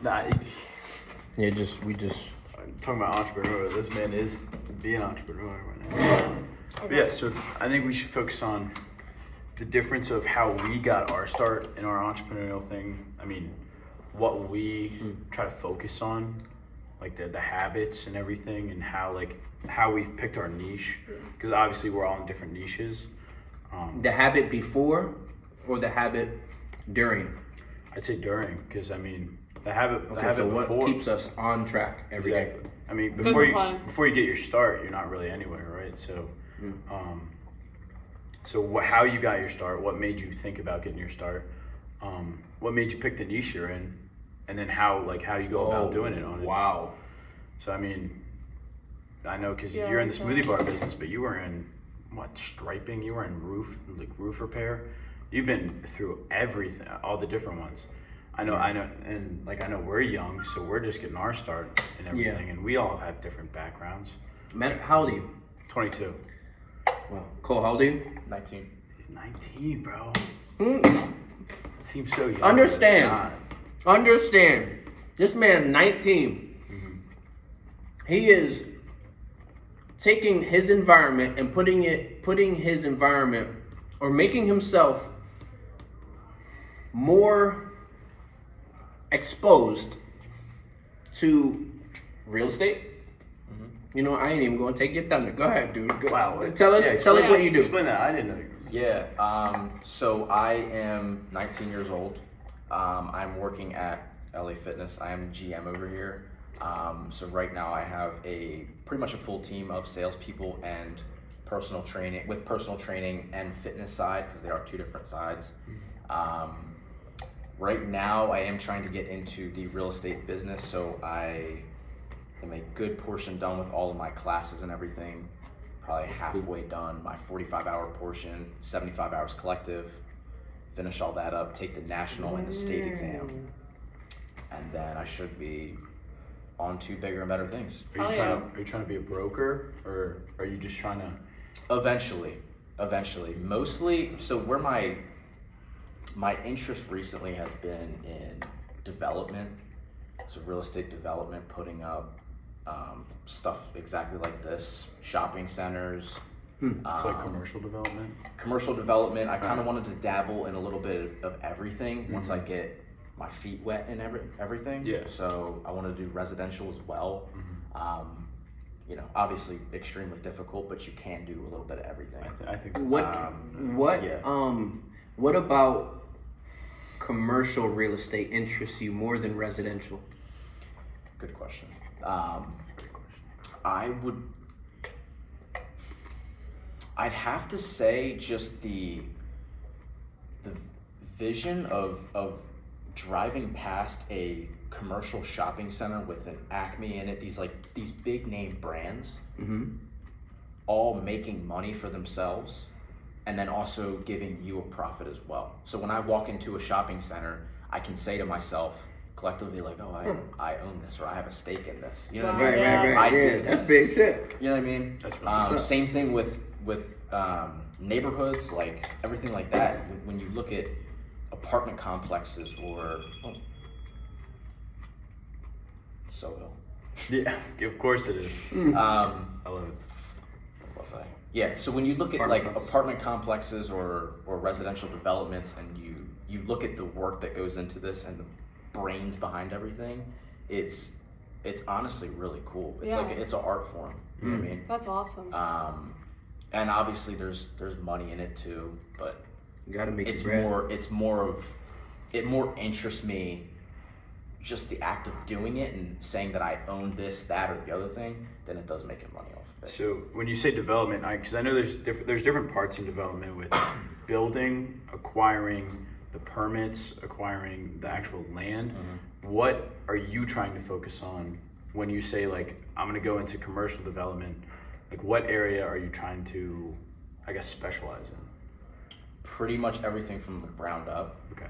Nah, Yeah, we just. talking about entrepreneur. This man is being an entrepreneur right now. But yeah, so I think we should focus on the difference of how we got our start in our entrepreneurial thing. I mean, what we try to focus on, like the habits and everything, and how we've picked our niche. Because obviously we're all in different niches. The habit before or the habit during? I'd say during, because I mean the habit. Okay, the habit so what before, keeps us on track every day? exactly. I mean, Discipline. before you get your start, you're not really anywhere, right? So, how you got your start? What made you think about getting your start? What made you pick the niche you're in? And then how you go about doing it on it. Wow. So I mean, I know because Yeah, you're in the like smoothie bar business, but you were in what, striping? You were in roof repair. You've been through everything, all the different ones. I know, and like I know we're young, so we're just getting our start and everything, and we all have different backgrounds. How old are you? 22. Wow. Cole, how old are you? 19. He's 19, bro. Mm. Seems so young. Understand. But it's Understand. This man, 19. Mhm. He is taking his environment and putting his environment, or making himself more exposed to real estate. You know, I ain't even gonna take your thunder. Go ahead, dude. not. Wow. Tell us what you do. Explain that. I didn't know. Yeah. So I am 19 years old. I'm working at LA Fitness. I am GM over here. So right now I have pretty much a full team of salespeople and personal training and fitness side, because they are two different sides. Right now I am trying to get into the real estate business, so I am a good portion done with all of my classes and everything. Probably halfway done my 45-hour portion, 75 hours collective. Finish all that up, take the national and the state exam, and then I should be on to bigger and better things. Are you trying to be a broker, or are you just trying to? Eventually, mostly. So where my interest recently has been in development, so real estate development, putting up stuff exactly like this, shopping centers. It's like commercial development. Commercial development. I kind of wanted to dabble in a little bit of everything once I get my feet wet in everything. Yeah. So I want to do residential as well. You know, obviously extremely difficult, but you can do a little bit of everything. I think. What about commercial real estate interests you more than residential? Good question. Great question. I'd have to say just the vision of driving past a commercial shopping center with an Acme in it, these big name brands, all making money for themselves, and then also giving you a profit as well. So when I walk into a shopping center, I can say to myself collectively, like, oh, I own this, or I have a stake in this. You know what I mean? Right. I Yeah, did that's this. big shit. You know what I mean? That's what's up. Same thing with neighborhoods, like everything like that. When you look at apartment complexes or Soho. Yeah, of course it is. I I love it. What was I? Yeah. So when you look at apartment complexes or residential developments, and you look at the work that goes into this and the brains behind everything, it's honestly really cool. It's it's an art form. You know what I mean? That's awesome. And obviously there's money in it too, but You gotta make it more interests me just the act of doing it and saying that I own this, that, or the other thing than it does making money off of it. So when you say development, because I know there's different parts in development with building, acquiring the permits, acquiring the actual land. What are you trying to focus on when you say, like, I'm going to go into commercial development? Like, what area are you trying to, I guess, specialize in? Pretty much everything from the ground up. Okay.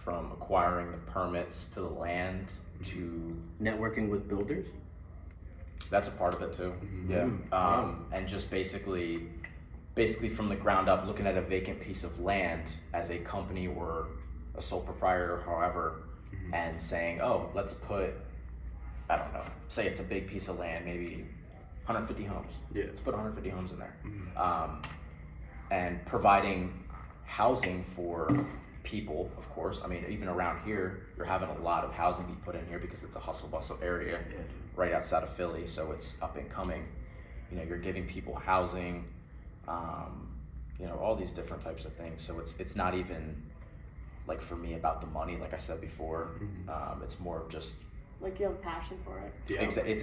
From acquiring the permits to the land to networking with builders. That's a part of it too. Yeah. And just basically from the ground up, looking at a vacant piece of land as a company or a sole proprietor, however, and saying, oh, let's put, I don't know, say it's a big piece of land, maybe 150 homes. Yeah. Let's put 150 homes in there. And providing housing for people, of course. I mean, even around here, you're having a lot of housing be put in here because it's a hustle bustle area right outside of Philly, so it's up and coming. You know, you're giving people housing, you know, all these different types of things. So it's not even like for me about the money, like I said before. It's more of just Like you have a passion for it.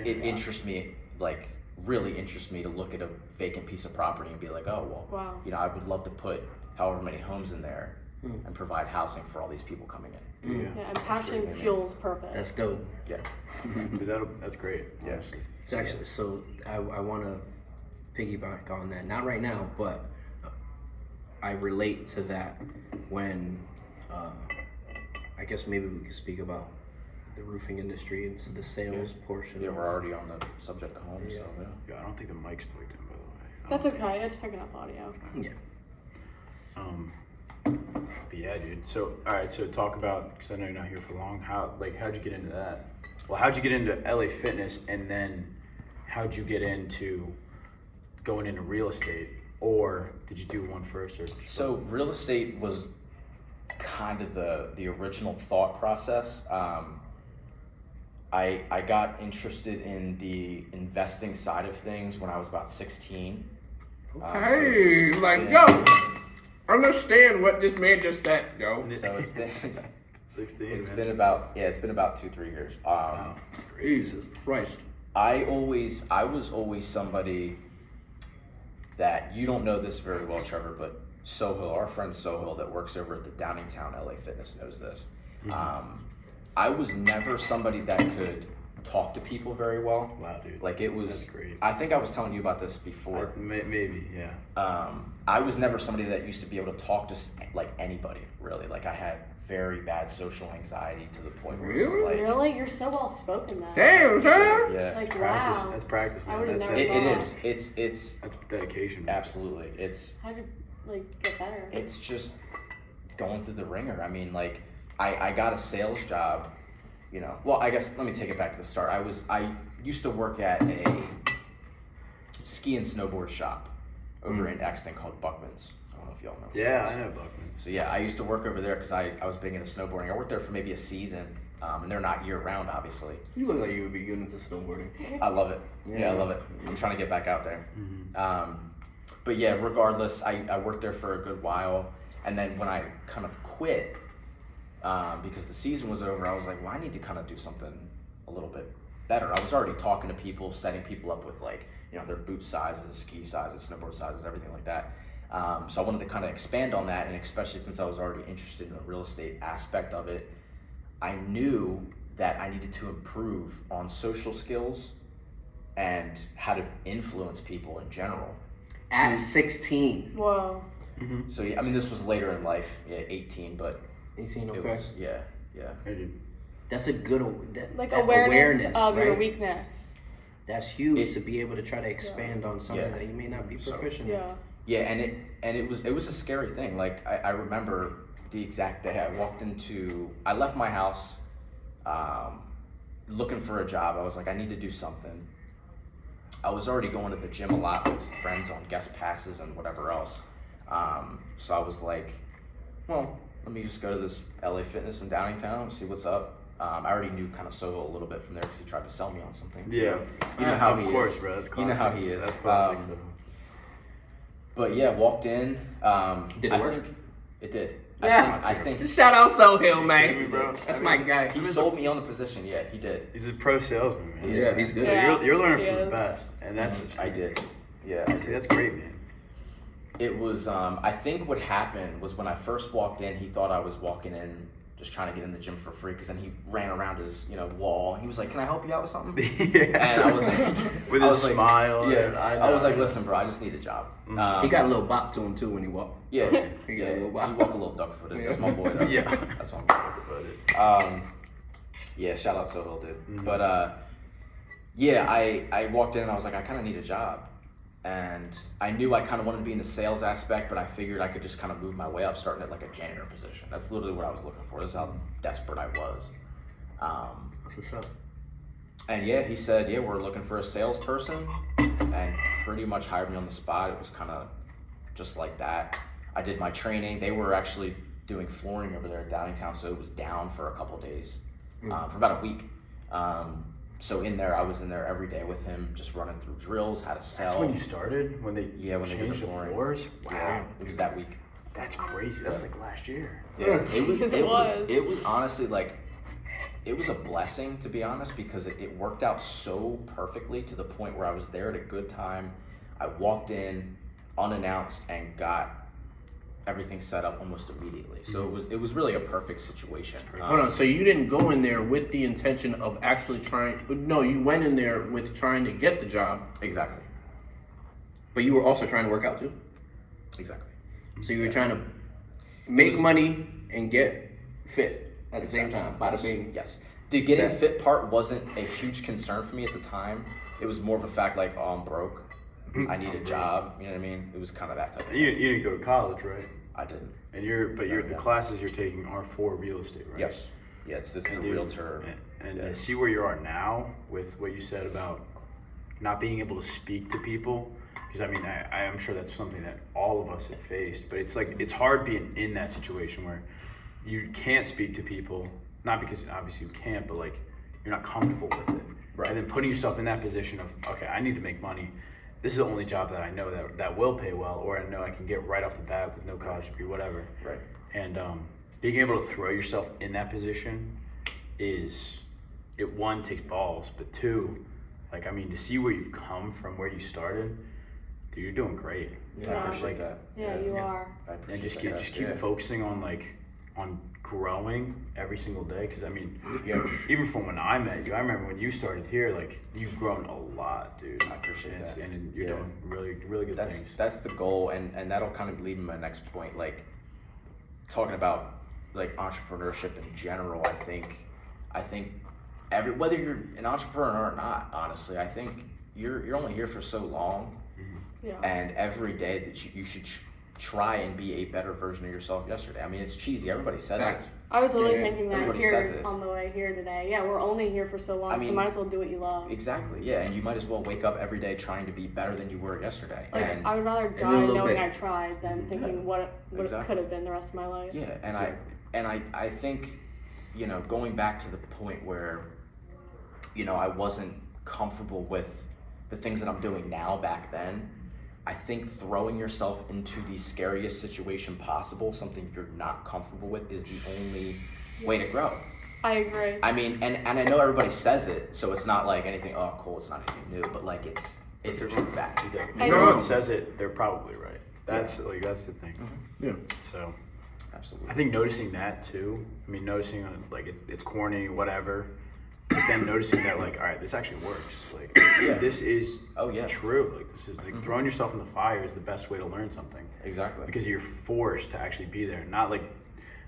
it interests me, like really interests me to look at a vacant piece of property and be like, oh well, Wow. you know, I would love to put however many homes in there and provide housing for all these people coming in. Yeah, and passion fuels purpose. That's dope. Yeah. Dude, that's great. Yeah. Honestly. It's actually, so I want to piggyback on that. Not right now, but I relate to that when I guess maybe we could speak about the roofing industry and the sales portion. Yeah, we're already on the subject of homes, so yeah. Yeah, I don't think the mic's plugged in, by the way. That's okay. It's picking up audio. Yeah. But yeah, dude. So, all right. So talk about, because I know you're not here for long. How'd you get into that? Well, how'd you get into LA Fitness, and then how'd you get into going into real estate, or did you do one first? Or So real estate was kind of the original thought process. I got interested in the investing side of things when I was about 16. Hey, like, yo, understand what this man just said, yo. So it's been 16. it's man. been about 2-3 years. Wow. Jesus Christ. I was always somebody that, you don't know this very well, Trevor, but Sohail, our friend Sohail that works over at the Downingtown LA Fitness knows this. I was never somebody that could talk to people very well. Wow, dude. Like it was, That's great. I think I was telling you about this before. Maybe, yeah. I was never somebody that used to be able to talk to like anybody, really. Like I had very bad social anxiety to the point where it was like, Really? You're so well spoken then. Damn, son. yeah, Like, Practice. wow. That's practice, I man. would've That's never dedication. it is. It's That's dedication. Man. absolutely. It's How'd you get better? it's just going through the ringer. I mean, like I got a sales job, you know. Well, I guess let me take it back to the start. I used to work at a ski and snowboard shop over in Exton called Buckman's. I don't know if y'all know. Yeah, I know Buckman's. So yeah, I used to work over there because I was big into snowboarding. I worked there for maybe a season, and they're not year round, obviously. You look like you would be good into snowboarding. I love it. Yeah, Yeah. I love it. I'm trying to get back out there. Mm-hmm. But yeah, regardless, I worked there for a good while, and then when I kind of quit, because the season was over, I was like, well, I need to kind of do something a little bit better. I was already talking to people, setting people up with like, you know, their boot sizes, ski sizes, snowboard sizes, everything like that. So I wanted to kind of expand on that, and especially since I was already interested in the real estate aspect of it, I knew that I needed to improve on social skills and how to influence people in general. At 16. Whoa. So yeah, I mean, this was later in life, yeah, 18, but 18, it okay. was, yeah. Hey, dude. That's a good Like that awareness of your right? weakness. That's huge to be able to try to expand on something Yeah. that you may not be So- proficient in. Yeah. Yeah, and it was a scary thing. Like I remember the exact day I left my house, looking for a job. I was like, I need to do something. I was already going to the gym a lot with friends on guest passes and whatever else. So I was like, well, let me just go to this LA Fitness in Downingtown, see what's up. I already knew kind of Soho a little bit from there because he tried to sell me on something. Yeah. You know how of he course, is. bro. That's You know classic. how he is. That's classic. But yeah, walked in. Did it I work? think it did. Yeah. I think Shout out Sohail, man. kidding me, bro? That's I mean, my guy. he sold me on the position. Yeah, he did. He's a pro salesman, man. Yeah, he's good. So Yeah, you're learning he from the is. best, and that's I did. Yeah. See, that's great, man. It was. I think what happened was when I first walked in, he thought I was walking in just trying to get in the gym for free, because then he ran around his wall and he was like, "Can I help you out with something?" Yeah. And I was like, with I his was like, smile. Yeah. and I was like, know. "Listen, bro, I just need a job." He got a little bop to him too when he walked. Yeah. He Yeah. got a little He bop. walked a little duck footed. That's my boy. Though. Yeah. That's my boy. Yeah, shout out Sohail, dude. Mhm. But yeah, I walked in and I was like, I kind of need a job, and I knew I kind of wanted to be in the sales aspect, but I figured I could just kind of move my way up, starting at like a janitor position. That's literally what I was looking for. This is how desperate I was. That's what's up. And yeah, he said, yeah, we're looking for a salesperson, and pretty much hired me on the spot. It was kind of just like that. I did my training. They were actually doing flooring over there at Downingtown, so it was down for a couple days, for about a week. So I was in there every day with him, just running through drills, how to sell. That's when you started? When they when they did changed the the flooring. floors? Yeah, Wow. it was that week. That's crazy. That was like last year. Yeah, it was. It It was. was honestly like, it was a blessing, to be honest, because it worked out so perfectly to the point where I was there at a good time. I walked in unannounced and got everything set up almost immediately. So it was really a perfect situation. Hold on, so you didn't go in there with the intention of actually trying, no, you went in there with trying to get the job, Exactly. but you were also trying to work out too? Exactly. So you were trying to make money and get fit at the same time, bada Yes. bing. Yes. The getting That- fit part wasn't a huge concern for me at the time. It was more of a fact like, oh, I'm broke. I need a job. You know what I mean? It was kind of that type of You thing. didn't go to college, right? I didn't. And the Yeah. classes you're taking are for real estate, right? Yes. Yeah, it's just the And dude, realtor. And yeah. to see where you are now with what you said about not being able to speak to people, because I mean, I am sure that's something that all of us have faced, but it's like, it's hard being in that situation where you can't speak to people, not because obviously you can't, but like, you're not comfortable with it. Right. And then putting yourself in that position of, okay, I need to make money. This is the only job that I know that will pay well, or I know I can get right off the bat with no college degree, whatever. Right. And being able to throw yourself in that position one, takes balls, but two, like, I mean, to see where you've come from where you started, dude, you're doing great. Yeah, Yeah. I appreciate Like, that. Yeah, you are. I appreciate And just that. keep Yeah. focusing on growing every single day. Because I mean, even from when I met you, I remember when you started here, like, you've grown a lot, dude. I appreciate and that. And you're Yeah. doing really, really good things. That's the goal, and that'll kind of lead me to my next point. Like, talking about like entrepreneurship in general, I think whether you're an entrepreneur or not, honestly, I think you're only here for so long, Yeah. and every day that you should try and be a better version of yourself yesterday. I mean, it's cheesy. Everybody says Facts. it. I was literally Yeah, thinking that everybody says here it. on the way here today. Yeah, we're only here for so long, I so mean, might as well do what you love. Exactly. Yeah, and you might as well wake up every day trying to be better than you were yesterday. Like, and I would rather then a die little knowing bit. I tried than thinking what it Exactly. could have been the rest of my life. Yeah, and Exactly. I think, going back to the point where, I wasn't comfortable with the things that I'm doing now back then, I think throwing yourself into the scariest situation possible, something you're not comfortable with, is the only way to grow. I agree. I mean, and I know everybody says it, so it's not like anything, oh, cool, it's not anything new, but like it's a true fact. Exactly. I If know. everyone says it, they're probably right. That's the thing. Yeah. So Absolutely. I think noticing that too. I mean, noticing like it's corny, whatever. But then noticing that, like, all right, this actually works. Like, Yeah. this is Oh, yeah. true. Like, this is like throwing yourself in the fire is the best way to learn something, Exactly. because you're forced to actually be there. Not like, I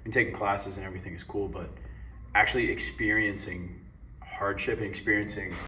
mean, taking classes and everything is cool, but actually experiencing hardship and experiencing